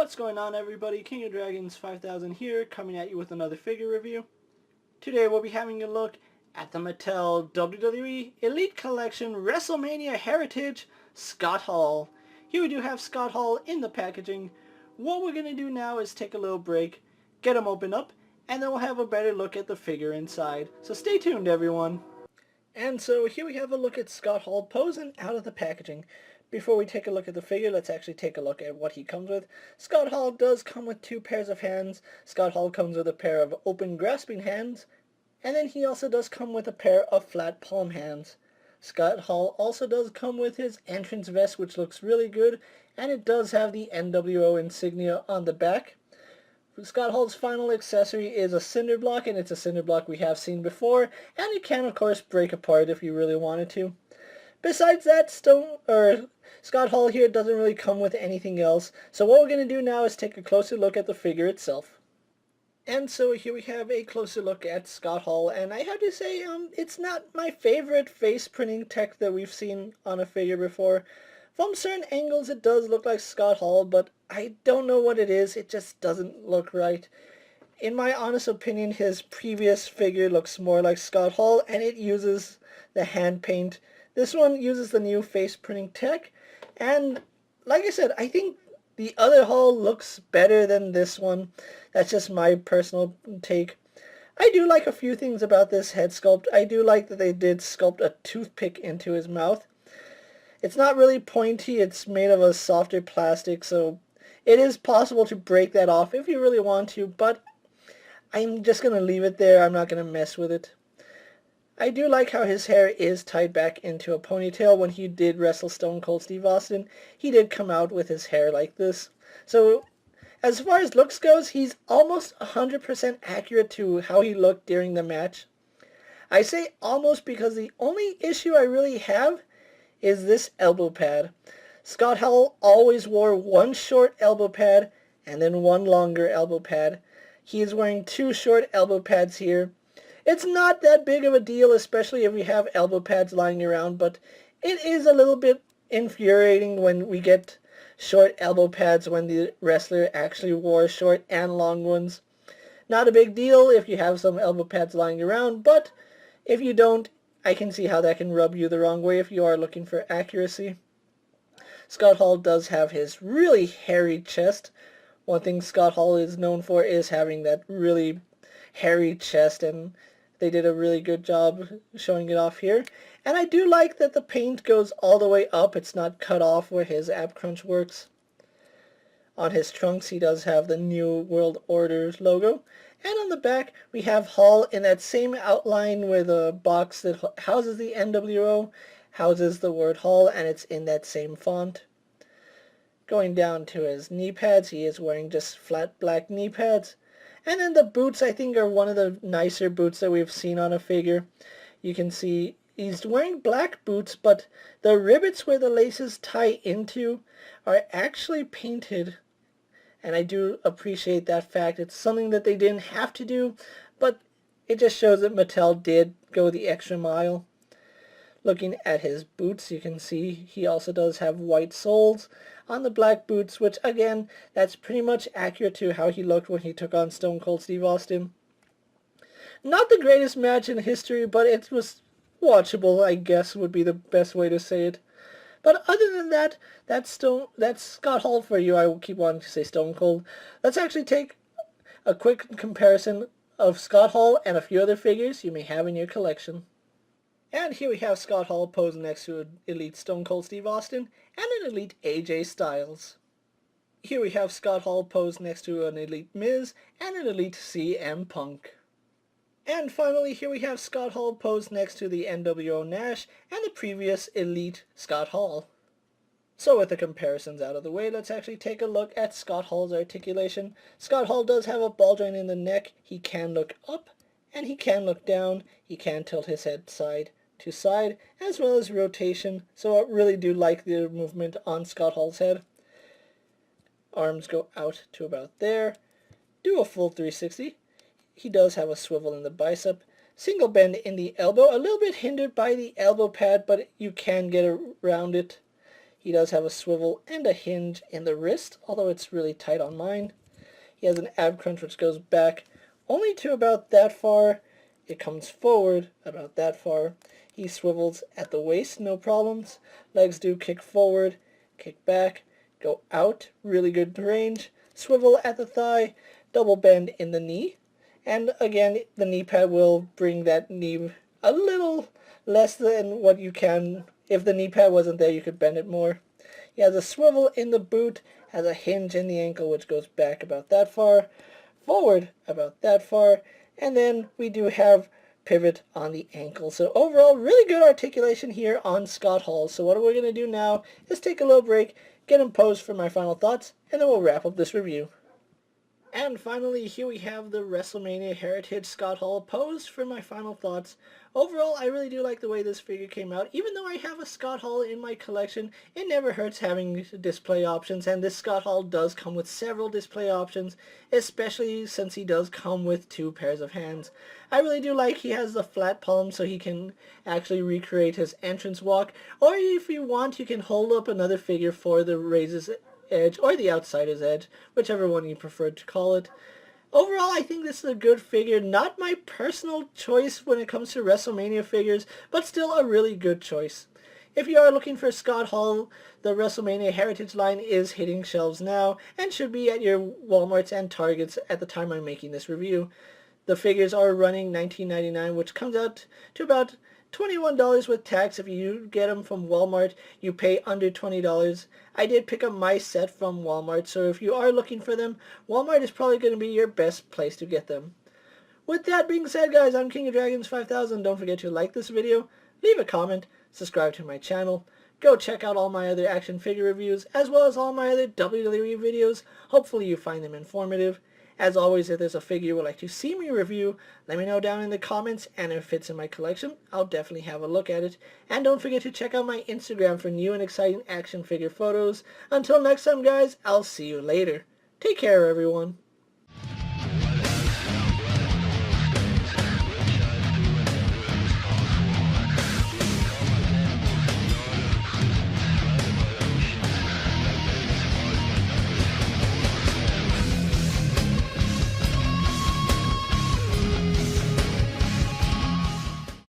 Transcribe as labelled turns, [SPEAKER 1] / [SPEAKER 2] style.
[SPEAKER 1] What's going on, everybody? King of Dragons 5000 here, coming at you with another figure review. Today we'll be having a look at the Mattel WWE Elite Collection Wrestlemania Heritage Scott Hall. Here we do have Scott Hall in the packaging. What we're going to do now is take a little break, get him open up, and then we'll have a better look at the figure inside. So stay tuned, everyone. And so here we have a look at Scott Hall posing out of the packaging. Before we take a look at the figure, let's actually take a look at what he comes with. Scott Hall does come with 2 pairs of hands. Scott Hall comes with a pair of open grasping hands. And then he also does come with a pair of flat palm hands. Scott Hall also does come with his entrance vest, which looks really good. And it does have the NWO insignia on the back. Scott Hall's final accessory is a cinder block, and it's a cinder block we have seen before. And it can, of course, break apart if you really wanted to. Besides that, Scott Hall here doesn't really come with anything else. So what we're going to do now is take a closer look at the figure itself. And so here we have a closer look at Scott Hall, and I have to say, it's not my favorite face printing tech that we've seen on a figure before. From certain angles it does look like Scott Hall, but I don't know what it is. It just doesn't look right. In my honest opinion, his previous figure looks more like Scott Hall, and it uses the hand paint. This one uses the new face printing tech, and like I said, I think the other Hall looks better than this one. That's just my personal take. I do like a few things about this head sculpt. I do like that they did sculpt a toothpick into his mouth. It's not really pointy, it's made of a softer plastic, so it is possible to break that off if you really want to, but I'm just going to leave it there. I'm not going to mess with it. I do like how his hair is tied back into a ponytail. When he did wrestle Stone Cold Steve Austin, he did come out with his hair like this. So, as far as looks goes, he's almost 100% accurate to how he looked during the match. I say almost because the only issue I really have is this elbow pad. Scott Hall always wore one short elbow pad and then one longer elbow pad. He is wearing 2 short elbow pads here. It's not that big of a deal, especially if you have elbow pads lying around, but it is a little bit infuriating when we get short elbow pads when the wrestler actually wore short and long ones. Not a big deal if you have some elbow pads lying around, but if you don't, I can see how that can rub you the wrong way if you are looking for accuracy. Scott Hall does have his really hairy chest. One thing Scott Hall is known for is having that really hairy chest, and they did a really good job showing it off here. And I do like that the paint goes all the way up. It's not cut off where his ab crunch works. On his trunks he does have the New World Order logo. And on the back we have Hall in that same outline where the box that houses the NWO houses the word Hall, and it's in that same font. Going down to his knee pads, he is wearing just flat black knee pads. And then the boots, I think, are one of the nicer boots that we've seen on a figure. You can see he's wearing black boots, but the rivets where the laces tie into are actually painted. And I do appreciate that fact. It's something that they didn't have to do, but it just shows that Mattel did go the extra mile. Looking at his boots, you can see he also does have white soles on the black boots, which again, that's pretty much accurate to how he looked when he took on Stone Cold Steve Austin. Not the greatest match in history, but it was watchable, I guess would be the best way to say it. But other than that, that's Scott Hall for you. I will keep wanting to say Stone Cold. Let's actually take a quick comparison of Scott Hall and a few other figures you may have in your collection. And here we have Scott Hall posing next to an Elite Stone Cold Steve Austin and an Elite AJ Styles. Here we have Scott Hall posed next to an Elite Miz and an Elite CM Punk. And finally, here we have Scott Hall posed next to the NWO Nash and the previous Elite Scott Hall. So with the comparisons out of the way, let's actually take a look at Scott Hall's articulation. Scott Hall does have a ball joint in the neck. He can look up and he can look down. He can tilt his head side to side, as well as rotation, so I really do like the movement on Scott Hall's head. Arms go out to about there. Do a full 360. He does have a swivel in the bicep. Single bend in the elbow, a little bit hindered by the elbow pad, but you can get around it. He does have a swivel and a hinge in the wrist, although it's really tight on mine. He has an ab crunch which goes back only to about that far. It comes forward about that far. He swivels at the waist, no problems. Legs do kick forward, kick back, go out, really good range. Swivel at the thigh, double bend in the knee. And again, the knee pad will bring that knee a little less than what you can. If the knee pad wasn't there, you could bend it more. He has a swivel in the boot, has a hinge in the ankle which goes back about that far, forward about that far, and then we do have pivot on the ankle. So overall, really good articulation here on Scott Hall. So what we're going to do now is take a little break, get him posed for my final thoughts, and then we'll wrap up this review. And finally, here we have the Wrestlemania Heritage Scott Hall posed for my final thoughts. Overall, I really do like the way this figure came out. Even though I have a Scott Hall in my collection, it never hurts having display options, and this Scott Hall does come with several display options, especially since he does come with 2 pairs of hands. I really do like he has the flat palm so he can actually recreate his entrance walk, or if you want, you can hold up another figure for the raises edge or the outsider's edge, whichever one you prefer to call it. Overall, I think this is a good figure. Not my personal choice when it comes to WrestleMania figures, but still a really good choice. If you are looking for Scott Hall, the WrestleMania Heritage line is hitting shelves now and should be at your Walmarts and Targets at the time I'm making this review. The figures are running $19.99, which comes out to about $21 with tax. If you get them from Walmart, you pay under $20. I did pick up my set from Walmart, so if you are looking for them, Walmart is probably going to be your best place to get them. With that being said, guys, I'm King of Dragons 5000. Don't forget to like this video, leave a comment, subscribe to my channel. Go check out all my other action figure reviews, as well as all my other WWE videos. Hopefully you find them informative. As always, if there's a figure you would like to see me review, let me know down in the comments, and if it fits in my collection, I'll definitely have a look at it. And don't forget to check out my Instagram for new and exciting action figure photos. Until next time, guys, I'll see you later. Take care, everyone.